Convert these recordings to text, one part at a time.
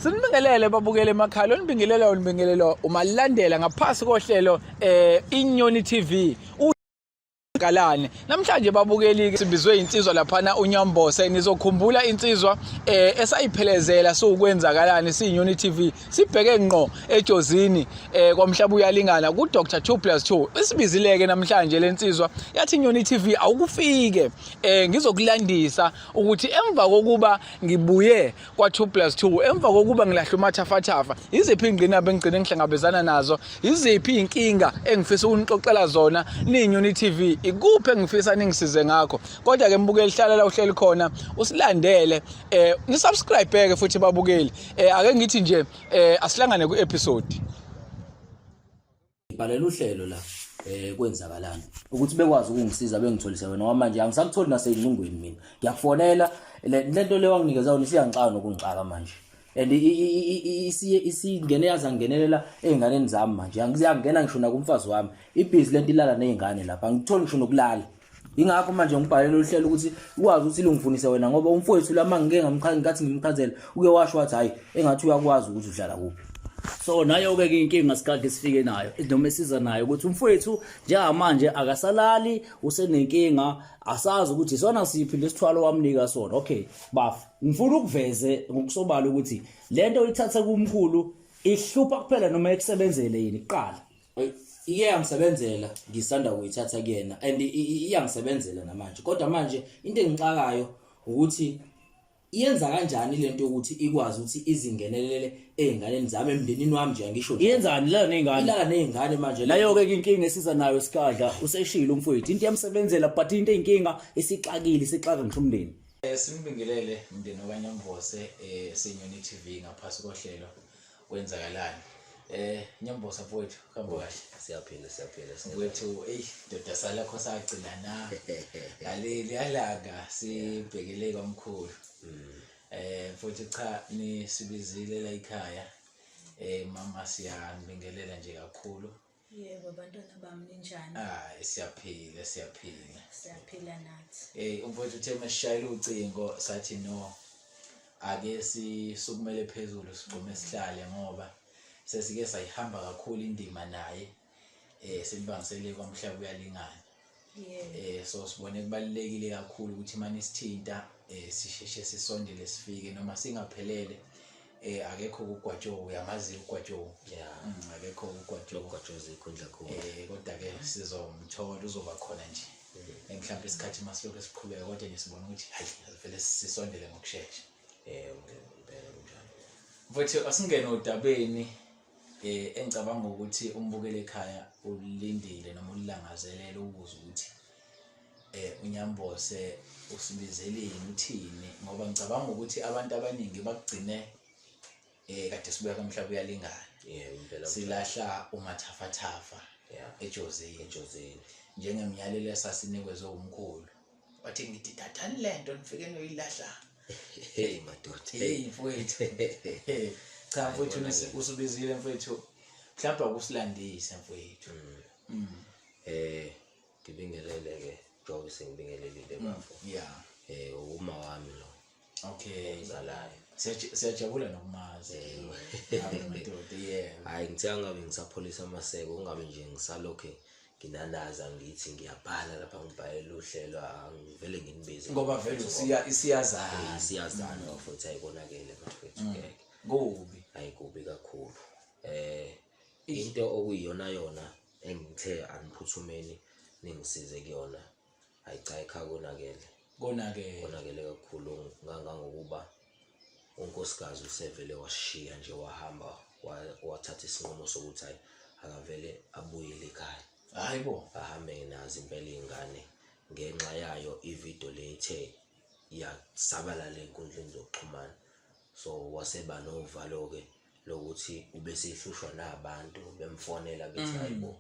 Sinibingelele babukele emakhaya lonibingelelo umalandela ngaphasi kohlelo Inyoni TV Galane. Namhlanje babukeli sibizwe insizwa laphana uNyambose. Nizokhumbula insizwa esayiphelezela sokwenzakalani siyinyoni TV. Sibheke ngqo ejozini kwamhlaba uyalingana ku Dr 2+2. Isibizileke namhlanje lensizwa yathi Inyoni TV awukufike ngizokulandisa ukuthi emva kokuba ngibuye kwa 2+2, emva kokuba ngilahle umathafathafa, iziphi ingqina bengigcine ngihlangabezana nazo, iziphi inkinga engifisa ukunixoxela zona niyinyoni TV. Ikuphi engifisa ningisize ngakho. Kodwa ke mbukeli hlala la uhleli khona usilandele ni subscribe ke futhi babukeli ake ngithi nje asihlangane ku episode. Ibhalela uhlelo la kwenzakalani ukuthi bekwazi ukungisiza bengitholisa wena ngoba manje angisakutholi naseyingqingweni mina. Ngiyakufonela lento le wanginikeza wona isiyangixaka nokungixaka manje. And isingene yaza ngenelela einganeni zami manje. Angiziyangena ngisho na kumfazi wami. Ibhizi lento ilala neingane lapha. Ngitholi ngisho nokulala. Ingakho manje ngibhalela uhlelo ukuthi ukwazi ukuthi lungifundise wena ngoba umfowethu lama ngike ngamchazi ngimchazela uke washo wathi hayi engathi uyakwazi ukuthi udlala kuphi. So nayo ke inkinga sikade sifike nayo noma esiza nayo ukuthi umfowethu njengamanje akasalali usenenkinga asazi ukuthi isona siphi lesithwalo wamnika sona. Okay bafu ngifuna ukuveze ngokusobala ukuthi lento uyithatha kumkhulu ihlupha kuphela noma ekusebenzele yini iqala. Iyangisebenzela ngisanda ukuyithatha kuyena and iyangisebenzela namanje kodwa manje into engixakayo ukuthi iyenza kanjani lento ukuthi ikwazi ukuthi izingenelele einganeni zami emndenini wami nje ngisho iyenzani la neingane la neingane manje layo ke inkinga esiza nayo sikadla useshilo umfowethu into yamsebenzela but into inkinga esixakile sixaka ngisho umndeni. Sinibingelele umndeni waNyambose senyoni TV ngaphasi kohlelo kwenzakalani. Nyambose mfowethu khamba kahle. Siyaphila Wethu ndoda sala kho sagcina na aleli yalaga sibhekele kwamkhulu. Futhi cha nisibizile la ekhaya mama siyanibingelela nje kakhulu. Yebo bantwana bami ninjani? Siyaphila Siyaphila nathi. Umfowethu uthe masishayile ucingo sathi no ake sisukumele phezulu sigqome sihlale ngoba sesike sayihamba kakhulu indima naye selibangisele kwamhlaba uyalingana. So sibone kubalekile kakhulu ukuthi manje sithinta sisheshe sisondele sifike noma singaphelele akekho ukugwatsho uyamazi ugwatsho akekho ugwatsho zikhundla khona kodwa ke sizomthola uzoba khona nje mhlawumbe isikhathi masilokho siqhubeka kodwa nje sibona ukuthi hayi vele sisondele ngokusheshsha. Ngempela kunjalo Mfowethu asingene odabeni engicabanga ukuthi umbukele ekhaya ulindile noma ulangazelele ukuze ukuthi uNyambose usibizeleni uthini ngoba ngicabanga ukuthi abantu abaningi bakugcine kade sibuya kamhlaba uyalingana. Impela Silahla umathafathafa ejozini njengemiyalelo esasinikezwe umkhulu wathi ngithi thathani lento nifike noyilahla. hey madoda Mfowethu cha mfowethu usubizile mfowethu mhlawumbe akusilandise mfowethu. Ngibingelele ke Jobe sengibingelelile bafo. Uma wami lo. Okay Ngizalayo. Siyajabula nokumazi. Madoda Hayi ngithe angabe ngisapholisa amaseko ungabe nje ngisalokho nginandaza ngithi ngiyabhala lapha ngibhalela uhlelo angivele nginibize ngoba vele siyazana futhi ayibonakele mfowethu ngeke. Kubi Ayikubi kakhulu. Into okuyiyona yona engithe aniphuthumeni ningisize kuyona ayicha konakele kakhulu ngangokuba unkosikazi usevele washiya nje wahamba wathatha isinqumo sokuthi hayi akavele abuyele ekhaya. Hayibo ahambe nazi impela ingane ngenxa yayo ivideo lethe yasabalala enkundleni zokuxhumana. So waseba novalo ke lokuthi ubesihlushwa nabantu bemfonela bethi hayibo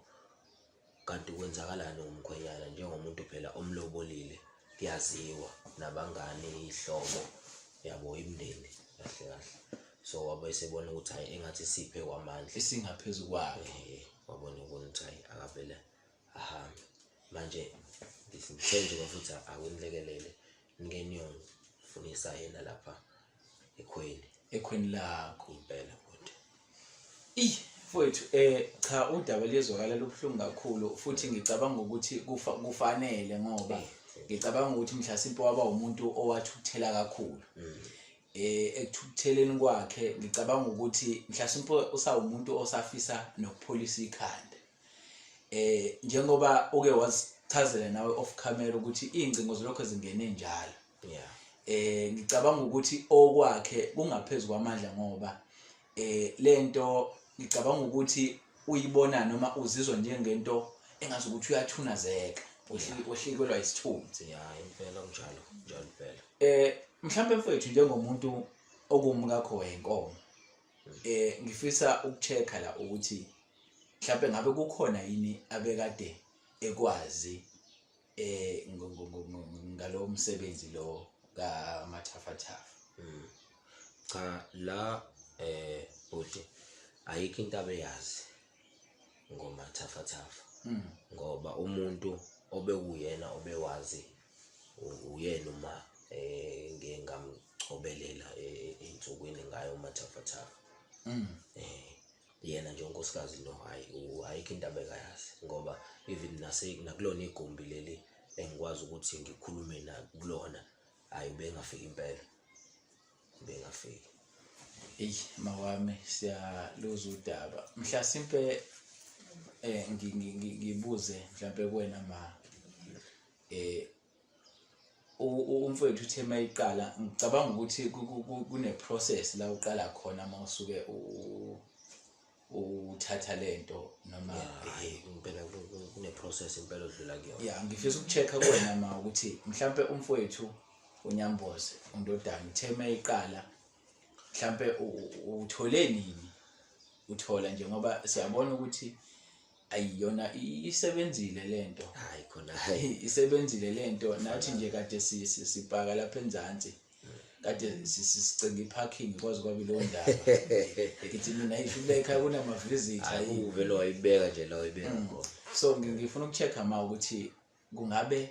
kanti kwenzakalani umkhwenyana njengomuntu phela omlobolile kuyaziwa nabangani ihlobo yabo imndeni kahle. So wabe sebona ukuthi hayi engathi siphe kwamandla isingaphezulu kwakhe wabona ukuthi hayi akavele ahambe manje ngisimthenje futhi akunilekelele ngeniyo funisa yena lapha ekhweni ekhweni lakho. impela futhi. Mfowethu cha udaba lezwakala lobuhlungu kakhulu futhi ngicabanga ukuthi kufanele ngoba ngicabanga ukuthi mhlasimpe waba umuntu owathukuthela kakhulu. Ekuthukutheleni kwakhe ngicabanga ukuthi mhlasimpe usawumuntu osafisa nokupholisa ikhanda. Njengoba uke wasichazela nawe off camera ukuthi ingcingo zolokho zingene njalo. Ngicabanga ukuthi okwakhe kungaphezulu kwamandla ngoba lento ngicabanga ukuthi uyibona noma uzizwa njengento engazi ukuthi uyathunazeka ohlikelwa isithunzi. Impela njalo impela. Mhlambe mfowethu njengomuntu okumkakho wenkomo ngifisa ukuchecka la ukuthi mhlambe ngabe kukhona yini abekade ekwazi ngalo msebenzi lo kaMathafathafa. Cha la bhuti ayikho into abeyazi ngoMathafathafa ngoba umuntu obekuyena obewazi uyena uma ngingamcobelela ensukwini ngayo uMathafathafa. Yena nje unkosikazi no ayikho into abekayazi ngoba even nakulona igumbi leli engikwazi ukuthi ngikhulume nakulona bengafiki impela bengafiki. Mawami siyaluza udaba mhlasimpe ngibuze mhlambe kuwena umfowethu uthe mayiqala ngicabanga ukuthi kune process la uqala khona mawusuke uthatha lento noma impela kune process impela odlula kuyo. Ngifisa ukuchecka kuwena ukuthi mhlambe umfowethu uNyamboze uNdodana uthe mayiqala mhlambe uthole nini uthola njengoba siyabona ukuthi ayiyona isebenzile lento. Khona isebenzile lento nathi nje kade sibhaka lapha eNzansi kade sicinga iparking kwaze kwabe lo ndaba ngithi mina isho lekhaya kunama visitor uvelo wayibeka nje la uyibeka khona. So ngifuna ukuchecka ukuthi kungabe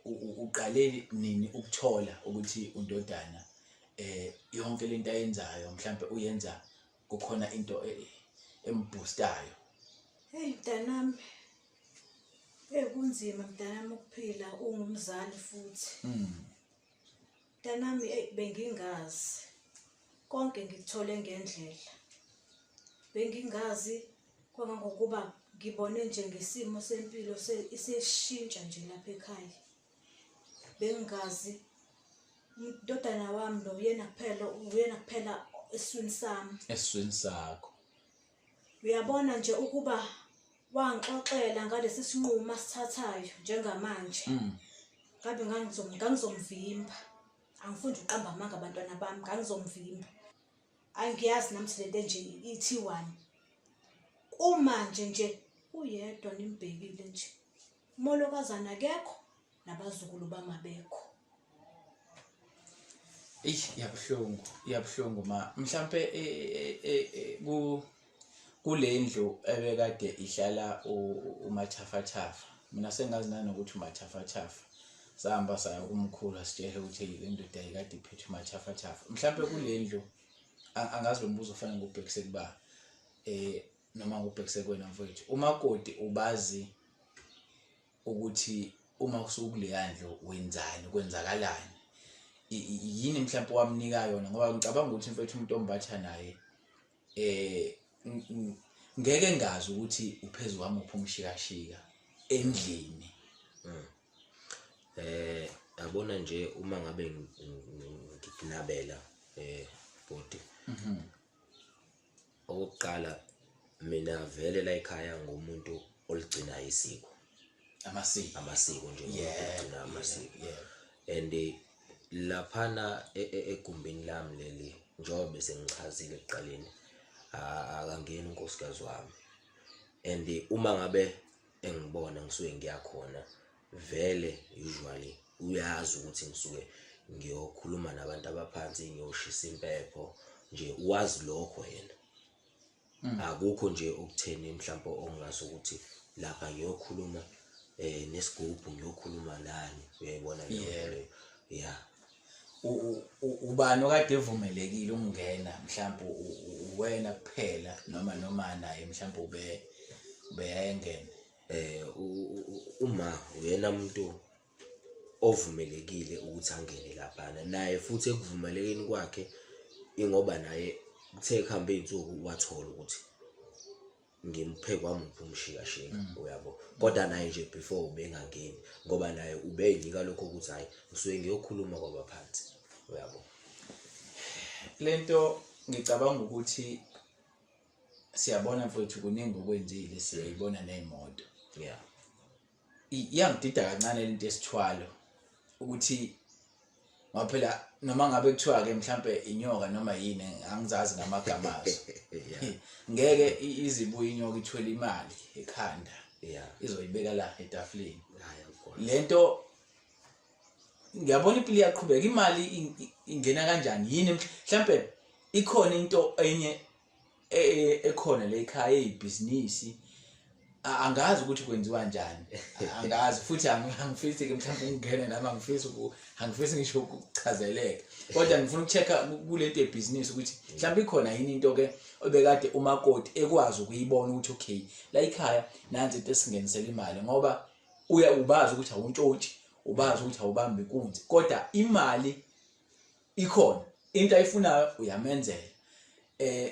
uqale nini ukuthola ukuthi uNdodana yonke lento ayenzayo mhlambe uyenza kukhona into emboostayo. Hey mntanami. Kunzima mntanami ukuphila ungumzali futhi. Mntanami bengingazi. Konke ngikuthole ngendlela. Bengingazi kwangokuba ngibone nje ngesimo sempilo iseshintsha nje lapha ekhaya. Bengingazi uNdodana wami lo uyena kuphela eswini sakho. Uyabona nje ukuba wangixoxela ngalesi sinqumo asithathayo njengamanje. Ngabe ngangizomvimba. Angifuni uqamba amanga abantwana bami ngangizomvimba. Angiyazi namthi lento nje ithi1. Umanje nje uyedwa nimbhekile nje. Umolokazana akekho nabazukulu bamabekho. Iyabhlungu mhlambe kule ndlu ebekade ihlala uMathafathafa. Mina sengazi nanokuthi uMathafathafa sahamba saya kumkhulu asitshela ukuthi le ndoda ayikade iphethe uMathafathafa. Mhlambe kule ndlu angazi lo mbuzo ufana ngubhekise kuba noma ngubhekise kwena mfowethu. uMagodi ubazi ukuthi uma usukule ndlu wenzani kwenzakalani. Yini mhlawumbe wamnika yona ngoba ngicabanga ukuthi mfethu umuntu ombatha naye ngeke ngazi ukuthi uphezulu kwami uphumshikashika endlini. Yabona nje uma ngabe ngikunabela bhuti. Okokuqala mina vele la ekhaya ngomuntu oligcina isiko. Amasiko nje ngigcina amasiko. And laphana egumbini lami leli njengoba bese ngichazile ekuqaleni akangeni unkosikazi wami. And uma ngabe engibona ngisuke ngiyakhona vele usually uyazi ukuthi ngisuke ngiyokhuluma nabantu abaphansi ngiyoshisa impepho nje uwazi lokho yena. Akukho nje ukutheni mhlawumbe ongazi ukuthi lapha ngiyokhuluma nesigubhu ngiyokhuluma nani uyayibona leyo. ubani okade evumelekile ukungena mhlawumbe uwena kuphela noma naye mhlawumbe ubeyayengena uma uyena umuntu ovumelekile ukuthi angene laphana naye futhi ekuvumelekeni kwakhe ingoba naye kuthe kuhambe izinsuku wathola ukuthi ngimphe kwami umshikashika uyabo kodwa naye nje before ubengangeni ngoba naye ubeyinika lokho ukuthi hayi usuke ngiyokhuluma kwabaphansi uyabo. Lento ngicabanga ukuthi siyabona mfowethu kuningi okwenzile siyayibona nezimoto Yeah. iyangidida kancane lento esithwalo ukuthi ngaphela noma ngabe kuthiwa ke mhlambe inyoka noma yini angizazi ngamagama azo ngeke izibuye inyoka ithwele imali ekhanda izoyibeka la etafuleni lento ngiyabona impilo iyaqhubeka imali ingena kanjani yini mhlambe ikhona into enye ekhona la ekhaya ezibusiness angazi ukuthi kwenziwa kanjani angazi futhi angifisi ke mhlawumbe ungene nami angifisi ngisho ukuchazeleka kodwa ngifuna ukuchecka kulento ebusiness ukuthi mhlawumbe ikhona yini into ke obekade umakoti ekwazi ukuyibona ukuthi okay la ekhaya nansi into esingenisela imali ngoba ubazi ukuthi awuntshontshe ubazi ukuthi awubambi inkunzi kodwa imali ikhona into ayifunayo uyamenzela.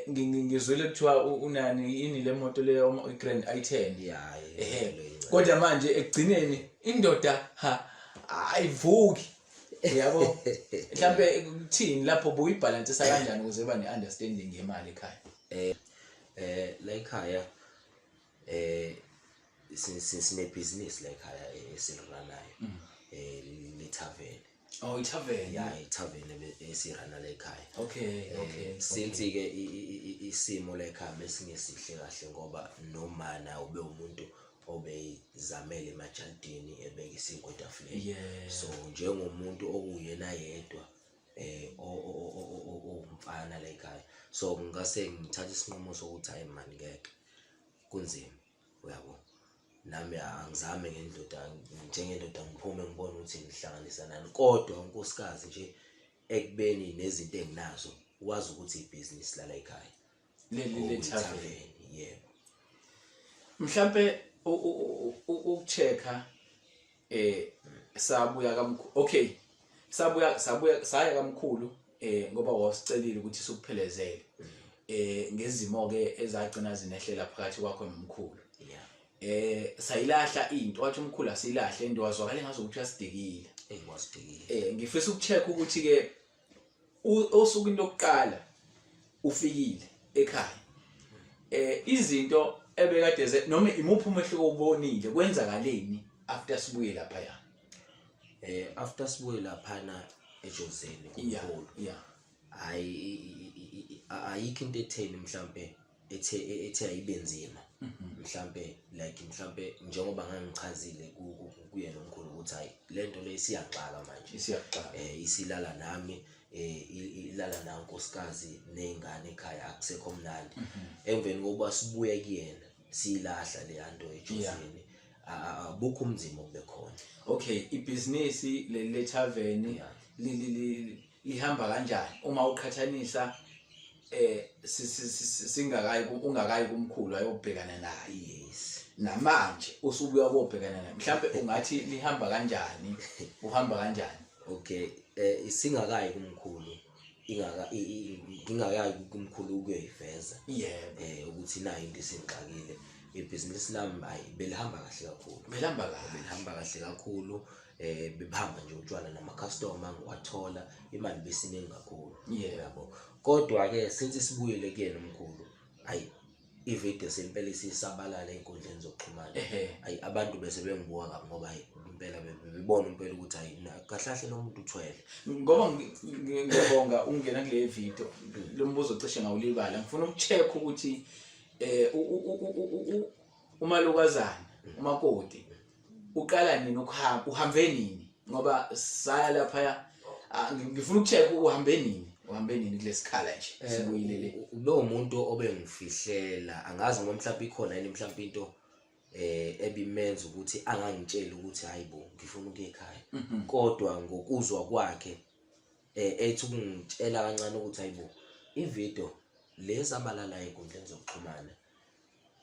Ngizwile kuthiwa unani yini le moto leyo iGrand i10 kodwa manje ekugcineni indoda ayivuki yabo mhlambe kuthini lapho buyibalansisa kanjani ukuze ba neunderstanding ngemali ekhaya la ekhaya sine business la ekhaya esiranayo le tavern. Oh, itavern. Yeah, itavern esirana la ekhaya. Okay. Since ke isimo la ekhaya besingesihle kahle ngoba noma na ube umuntu obeyizamela emajaldini ebeka isinkwa etafuleni. So njengomuntu okuyena yedwa umfana la ekhaya. So ngase ngithatha isinqumo sokuthi hayi man ngeke kunzima uyabo. Nami angizame ngendoda njengendoda ngiphume ngibone ukuthi ngihlanganisa nani kodwa unkosikazi nje ekubeni nezinto enginazo wazi ukuthi ibusiness la ekhaya le tavern yebo mhlambe ukuchecka sabuya kamkhulu okay saya kamkhulu ngoba wasicelile ukuthi sikuphelezele ngezimo ke ezagcina zinehlela phakathi kwakho nomkhulu sayilahla into wathi umkhulu asilahle into wazwakala ngazokuthi yasidikile wasidikile ngifisa ukuchecka ukuthi ke osuku lokuqala ufikile ekhaya izinto ebekade noma imuphi umehluko ubonile kwenzakaleni after sibuye lapha ya after sibuye lapha eJozeni kumkhulu ayikho into etheni mhlambe ethe ayibenzima mhlambe mhlambe njengoba ngangichazile kuye nomkhulu ukuthi hayi lento le siyaxaka manje isilala nami ilala nankosikazi nezingane ekhaya akusekho mnandi emveni kokuba sibuye kuyena silahla le yanto eJozeni abukho umzimo obekhona. Okay, ibusiness le tavern lihamba kanjani uma uqhathanisa ungakayi kumkhulu ayobhekana naye namanje usubuya ukubhekana naye mhlambe ungathi lihamba kanjani uhamba kanjani? Okay, singakayi kumkhulu ngingakayi kumkhulu ukuyiveza ukuthi nayo into isingxakile ibusiness lami belihamba kahle kakhulu bebehamba nje utshwala nama customer ngiwathola imali besiningi kakhulu yabo kodwa ke sithi sibuyele kuyena umkhulu hayi ivideo sempela isisabalala einkundleni zokuxhumana hayi abantu bese bengibuka kabi ngoba impela bebona impela ukuthi hayi kahlahle lo muntu uthwele ngoba ngiyabonga ungena kule video lo mbuzo cishe ngawulibala ngifuna ukucheck ukuthi umalukazana umakoti uqala nini ukuhamba uhambe nini ngoba saya lapha ngifuna ukucheck uhambe nini kulesikhala nje sibuyilele lo muntu obengifihlela angazi noma mhlawumbe ikhona yini mhlawumbe into ebimenza ukuthi angangitshela ukuthi hayibo ngifuna ukuya ekhaya kodwa ngokuzwa kwakhe ethi ukungitshela kancane ukuthi hayibo ivideo lezi abalala ey'nkundleni zokuxhumana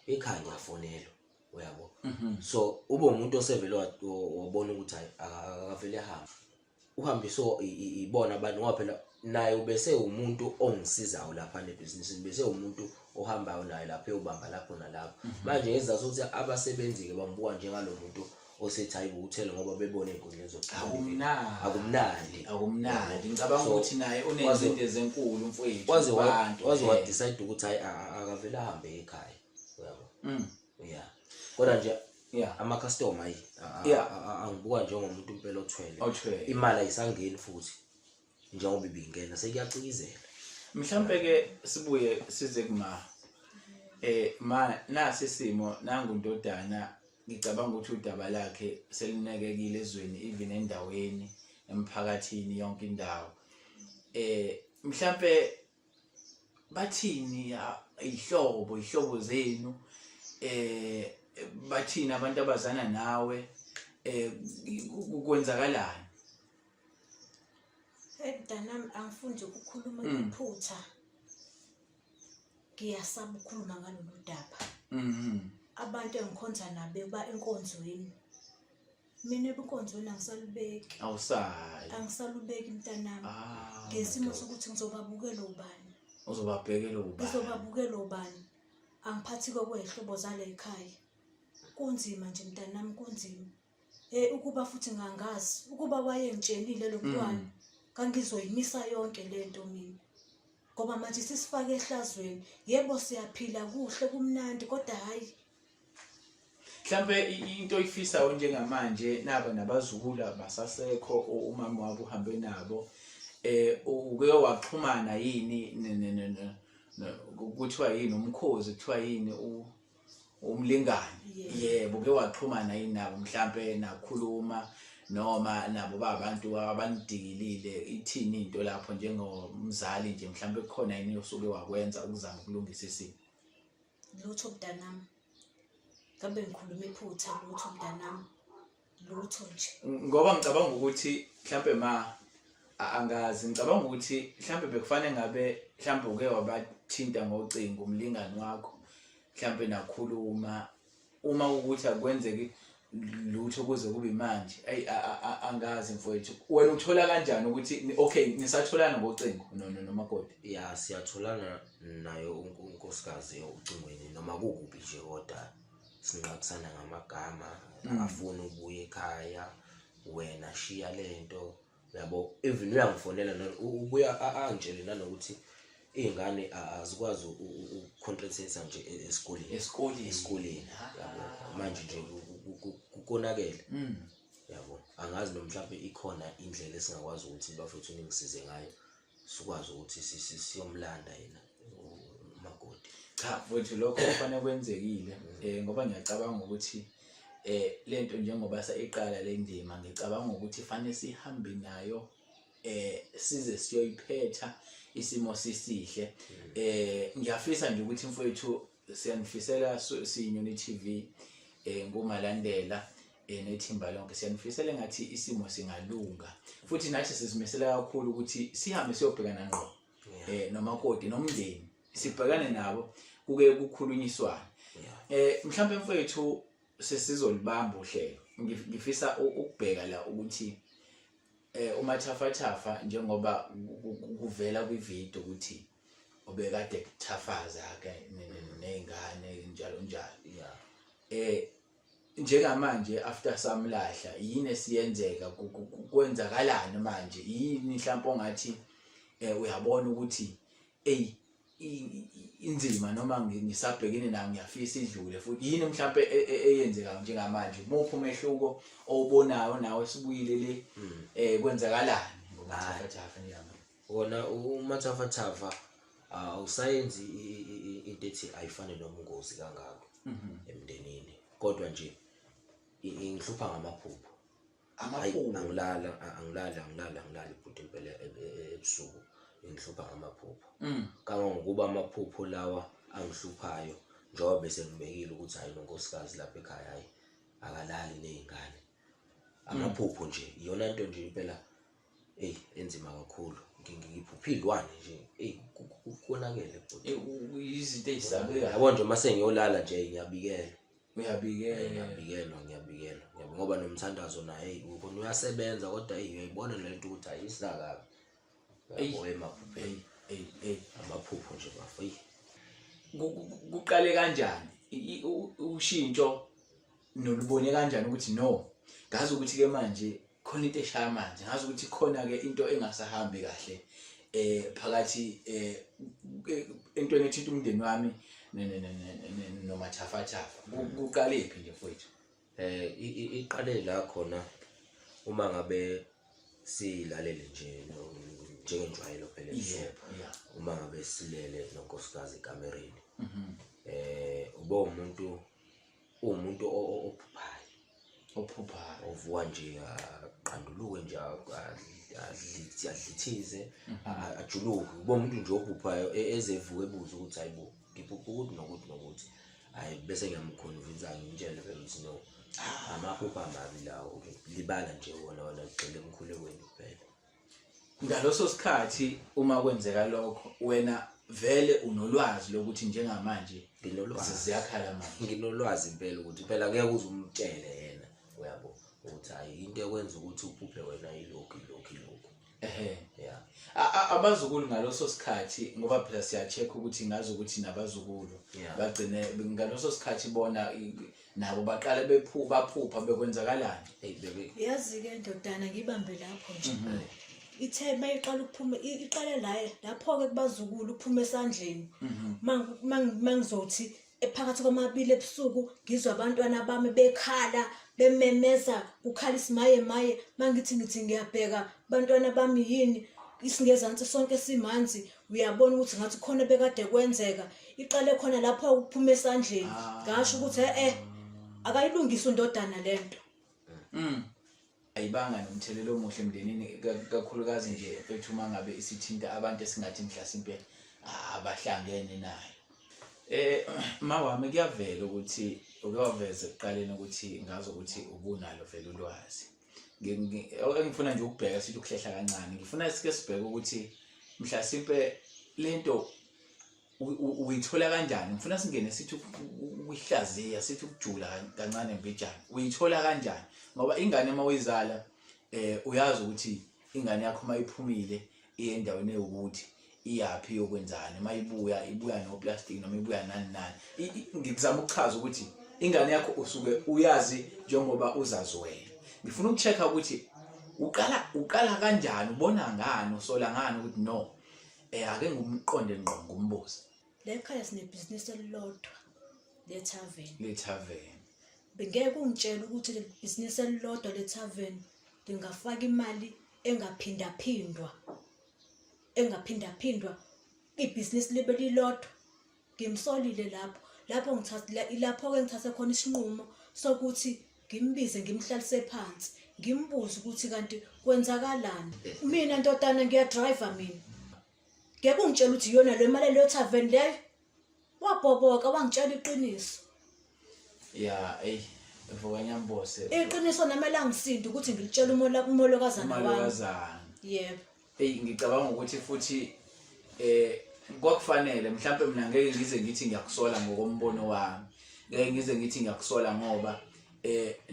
ekhaya ngiyafonelwa uyabo. So ube umuntu osevele wabona ukuthi hayi akavele ehambe uhambiso ibona abantu ngoba phela naye ubese umuntu ongisizayo lapha nebhizinisini bese umuntu ohambayo naye lapha eyobamba lapho nalapho. Manje ngezizathu ukuthi abasebenzi-ke bangibuka njengalomuntu osethi hayibo uthele ngoba bebona ey'nkundleni zokuxhumana akumnandi ngicabanga ukuthi naye unezinto ezenkulu mfowethu waze wadecide ukuthi hayi akavele ahambe ekhaya uyabo. Yeah kodwa nje ama-customer angibuka njengomuntu impela othwele imali ayisangeni futhi njengoba ibingena sekuyacikizela. Mhlampe-ke sibuye size ma nasi isimo nangu Ndodana ngicabanga ukuthi udaba lakhe selinakekile ezweni even endaweni emphakathini yonke indawo. Mhlampe bathini ihlobo zenu bathini abantu abazana nawe kwenzakalani? Mntanami angifuni nje ukukhuluma ngephutha. Ngiyasaba ukukhuluma ngalolu daba. Abantu engikhonza nabo ba enkonzweni. Mina ebukonzweni angisalubeki. Angisalubeki mntanami. Ngesimo sokuthi ngizobabukela ubani. Ngizobabukela ubani. Angiphathi kwehlobo zale ekhaya. Kunzima nje mntanami kunzima. Ukuba futhi ngangazi ukuba wayengitshelile lo mntwana kangizoyimisa yonke lento mina. Ngoba manje sisifake ehlazweni. Yebo siyaphila kuhle kumnandi kodwa hayi. Mhlambe into oyifisayo njengamanje naba nabazukulu abasasekho umama wabo uhambe nabo uke waxhumana yini kuthiwa yini umkhozi kuthiwa yini umlingani yebo uke waxhumana yini nabo mhlambe nakhuluma noma nabo babantu abanidikilile ithini into lapho njengomzali nje mhlambe kukhona yini osuke wakwenza ukuzama ukulungisa isimo? Lutho mntanami. Kambe ngikhuluma iphutha lutho mntanami. Lutho nje. Ngoba ngicabanga ukuthi mhlambe angazi ngicabanga ukuthi mhlambe bekufanele ngabe mhlambe uke wabathinta ngocingo umlingani wakho mhlambe nakhuluma uma ukuthi akwenzeki lutho kuze kube manje angazi mfowethu wena uthola kanjani ukuthi okay nisatholana ngocingo nomakoti? Ya siyatholana nayo unkosikazi ucingweni noma kukuphi nje kodwa sinqakisana ngamagama afuna ubuye ekhaya wena shiya lento yabo. Even uyangifonela ubuya angitshele nanokuthi izingane azikwazi uconcentrate nje esikoleni yabo. Manje nje kukonakele yabo. Angazi noma mhlawumbe ikhona indlela esingakwazi ukuthi bafethu ningisize ngayo sikwazi ukuthi siyomlanda yena umakoti. Cha mfowethu lokho kufanele kwenzekile ngoba ngiyacabanga ukuthi lento njengoba sayiqala le ndima ngicabanga ukuthi fanele sihambe nayo size siyoyiphetha isimo sisihle. Ngiyafisa nje ukuthi mfowethu siyanifisela siyiNyoni TV ngomalandela nethimba lonke siyanifisela ngathi isimo singalunga futhi nathi sizimisela kakhulu ukuthi sihambe siyobhekana ngqo nomakoti nomndeni sibhekane nabo kuke kukhulunyiswana. Mhlambe mfowethu sesizolibamba uhlelo ngifisa ukubheka la ukuthi umathafathafa njengoba kuvela kwivideo ukuthi obekade kuthafaza ke nezingane njalo njengamanje after samlahla yini esiyenzeka kwenzakalani manje yini mhlawumbe ongathi uyabona ukuthi inzima noma ngisabhekene nayo ngiyafisa idlule futhi yini mhlawumbe eyenzeka njengamanje muphi umehluko owubonayo nawe sibuyile le kwenzakalani ngomathafathafa njalo? Wona umathafathafa awusayenzi into ethi ayifane nomungozi kangako emndenini kodwa nje ingihlupha ngamaphupho. Angilala ibhuti impela ebusuku ingihlupha ngamaphupho. Kangangokuba amaphupho lawa angihluphayo njengoba bese ngibekile ukuthi hayi nonkosikazi lapha ekhaya hayi akalali nezingane. Amaphupho nje iyona into nje impela enzima kakhulu. ngiphuphilwane nje konakele futhi izinto ezisabekayo yabo nje mase ngiyolala nje ngiyabikela uyabikela ngiyabikela ngoba nomthandazo naye ubona uyasebenza kodwa uyayibona lento ukuthi ayisakabi yabo emaphupheni amaphupho nje bafi kuqale kanjani ushintsho nolubone kanjani ukuthi no ngazi ukuthi ke manje khona into eshaya manje ngazi ukuthi khona ke into engasahambi kahle phakathi entweni ethinta umndeni wami nomathafathafa kuqale phi nje mfowethu iqale la khona uma ngabe silalele nje njengenjwayelo phela uma ngabe silele nonkosikazi ekamereni uba umuntu ophuphayo ovuka nje aqanduluke nje adlithize ajuluke uba umuntu nje ophuphayo ezevuka ebuza ukuthi hayibo ngiphupha ukuthi nokuthi hayi bese ngiyamkhonvinsa ngimtshele phela ukuthi no amaphupho amabi lawo libala nje wona ligxile emkhulekweni kuphela. Ngaloso sikhathi uma kwenzeka lokho wena vele unolwazi lokuthi njengamanje ziyakhala manje nginolwazi impela ukuthi phela ngeke uze umtshele yena uyabo ukuthi hayi into ekwenza ukuthi uphuphe wena yilokhu yeah abazukulu ngaloso sikhathi ngoba phela siya-check ukuthi ngazi ukuthi nabazukulu bagcine ngaloso sikhathi bona nabo baqala baphupha bekwenzakalani yazi-ke ndodana ngibambe lapho nje ithe mayiqala ukuphuma iqale lapho-ke kubazukulu ukuphuma esandleni mangizothi phakathi kwamabili ebusuku ngizwa abantwana bami bekhala bememeza kukhala isimaye mangithi ngiyabheka abantwana bami yini isingezansi sonke simanzi uyabona ukuthi ngathi khona bekade kwenzeka iqale khona lapho ukuphuma esandleni ngasho ukuthi akayilungisa undodana lento ayibanga nomthelelo omuhle emndenini kakhulukazi nje mfethu uma ngabe isithinta abantu esingathi mhlasimpe abahlangene nayo. Mawami kuyavela ukuthi ukuyaveza ekuqaleni ukuthi ngazi ukuthi ubunalo vele ulwazi. Engifuna nje ukubheka sithi ukuhlehla kancane. Ngifuna sike sibheke ukuthi mhlasimpe lento uyithola kanjani. Ngifuna singene sithi ukuhlaziya sithi ukujula kancane mbijana. Uyithola kanjani? Ngoba ingane uma uyizala uyazi ukuthi ingane yakho mayiphumile iye endaweni ewukuthi iyapi yokwenzana ibuya no plastic noma ibuya nani ngikuzama ukuchaza ukuthi ingane yakho usuke uyazi njengoba uzazi wena. Ngifuna ukuchecka ukuthi uqala kanjani ubona ngani usola ngani ukuthi no ake ngumqonde ngqo ngumbuzo. Lekhaya sinebusiness elilodwa le tavern. Bengeke ungitshela ukuthi le business elilodwa le tavern ngingafaka imali engaphinda ibusiness libe lilodwa. Ngimsolile lapho lapho ke ngithathe khona isinqumo sokuthi ngimbize ngimhlalise phansi ngimbuze ukuthi kanti kwenzakalani. Mina ndodana ngiyadrive mina. Ngeke ungitshela ukuthi iyona le mali le tavern leyo. Wabhoboka wangitshela iqiniso. Mvukanyambose. Iqiniso namela ngisindi ukuthi ngilitshela umolokazana wami. Yebo. Ngicabanga ukuthi futhi kwakufanele mhlawumbe mina ngeke ngize ngithi ngiyakusola ngokombono wami. Ngeke ngize ngithi ngiyakusola ngoba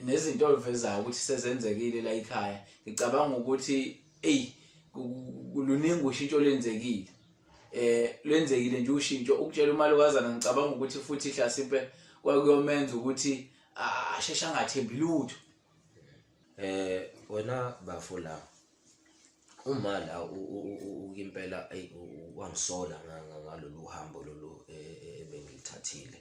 nezinto olivezayo ukuthi sezenzekile la ekhaya. Ngicabanga ukuthi kuluningi ushintsho lenzekile. Lwenzekile nje ushintsho ukutshela umalokazana ngicabanga ukuthi futhi mhlasimpe kwakuyomenza ukuthi ashesha angathembi lutho. Wena bafula uma la ukimpela wangisola ngalolu hambo lolu ebengilithathile.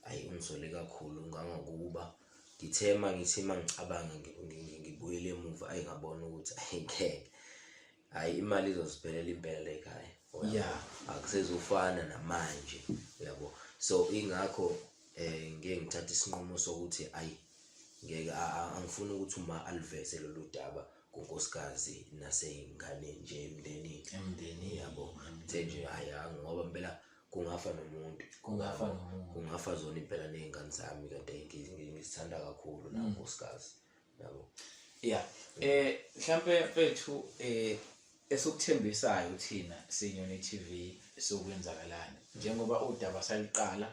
Ayi ungisole kakhulu ngangakuba ngithema ngicabanga ngibuyele emuva ayingabona ukuthi ayingeke hayi imali izosiphelela impela ekhaya. Akusezofana namanje yabo. So ingakho ngeke ngithathe isinqumo sokuthi ayi ngeke angifuni ukuthi uma aliveze lolu daba kunkosikazi naseyingane nje emndenini yabo. Nje hayi ngoba impela kungafa nomuntu kungafa zona impela nezingane zami kade ngisithanda kakhulu nankosikazi yabo. Mhlambe mfethu esikuthembisayo thina siyinyoni TV sokwenzakalani njengoba udaba saliqala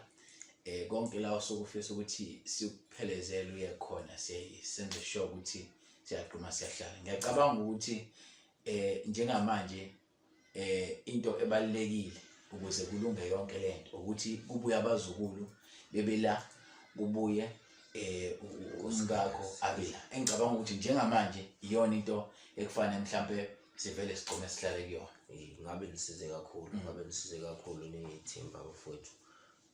konke la usukufisa ukuthi sikuphelezele uye khona siyenze sure ukuthi siyaqhuma siyahlala. Ngiyacabanga ukuthi njengamanje into ebalekile ukuze kulunge yonke lento ukuthi kubuye abazukulu bebela kubuye umkakho abela. Engicabanga ukuthi njengamanje iyona into ekufanele mhlambe sivele sigcome sihlale kuyona. Ngabe nisize kakhulu nithimba bafowethu.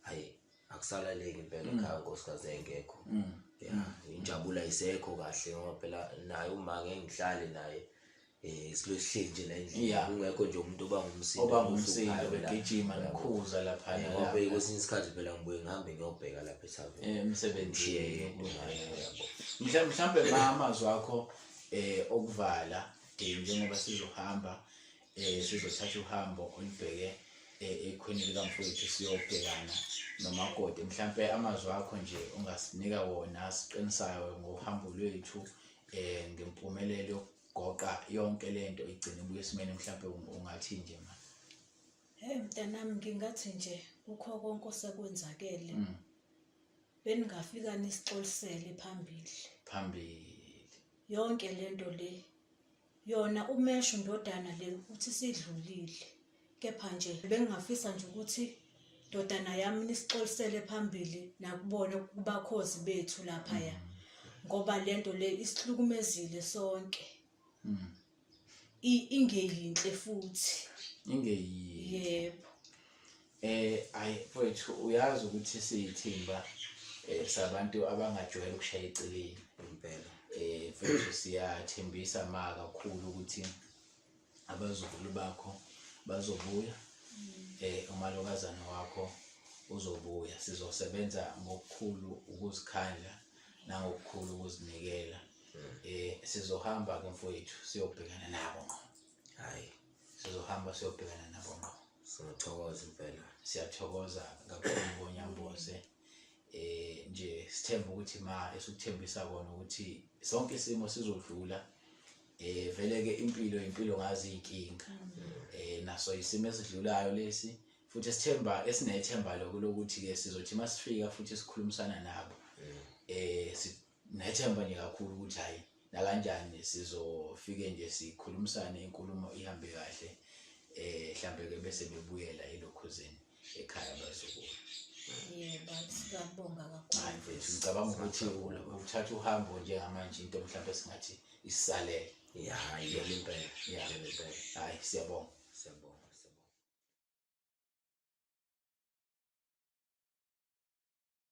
Hayi akusalaleki impela ekhaya nkosikazi engekho. Injabulo ayisekho kahle ngoba phela naye uma ngihlale naye silosihleli nje la endlini kungekho nje umuntu obangumsindo begijima nekhuza lapha ngoba kwesinye isikhathi phela ngibuye ngihambe ngiyobheka lapha ethaveni emsebenzini. Mhlambe amazwi akho okuvala njengoba sizohamba sizothatha uhambo olubheke ekhweni likamfowethu siyobhekana nomakoti. Mhlambe amazwi akho nje ungasinika wona asiqinisayo ngohambo lwethu ngempumelelo goqa yonke lento igcine ibuye esimeni mhlambe ungathi nje manje. Mntanami ngingathi nje ukho konke osekwenzakele beningafika nisixolisele phambili yonke lento le yona umesho ndodana le uthi sidlulile, kepha nje bengingafisa nje ukuthi ndodana yami nisixolisele phambili nakubona kubakhozi bethu lapha ya ngoba lento le isihlukumezile sonke. Ingeyinhle futhi yebo. Ayi mfowethu uyazi ukuthi siyithimba sabantu abangajwayele ukushaya eceleni impela. Mfowethu siyathembisa kakhulu ukuthi abazukulu bakho bazobuya, umalokazana wakho uzobuya. Sizosebenza ngokukhulu ukuzikhandla nangokukhulu ukuzinikela. Sizohamba ke mfowethu siyobhekana nabo ngqo. Hayi sizohamba siyobhekana nabo ngqo. Siyathokoza impela. Siyathokoza kakhulu ngoNyamboze. Nje sithemba ukuthi esikuthembisa kona ukuthi sonke isimo sizodlula. Vele ke impilo ngazi inkinga. Naso isimo esidlulayo lesi futhi sithemba esinethemba lokuthi ke sizothi masifika futhi sikhulumisana nabo. Sinethemba nje kakhulu ukuthi hayi la kanjani sizofike nje sikhulumisane inkulumo ihambe kahle. Mhlambe ke bese bebuyela elokhuzeni ekhaya bazukulu. Yebo siyabonga kakhulu. Hayi mfethu ngicabanga ukuthi uthatha uhambo njengamanje into mhlambe singathi isisalele. Hayi impela. Hayi siyabonga.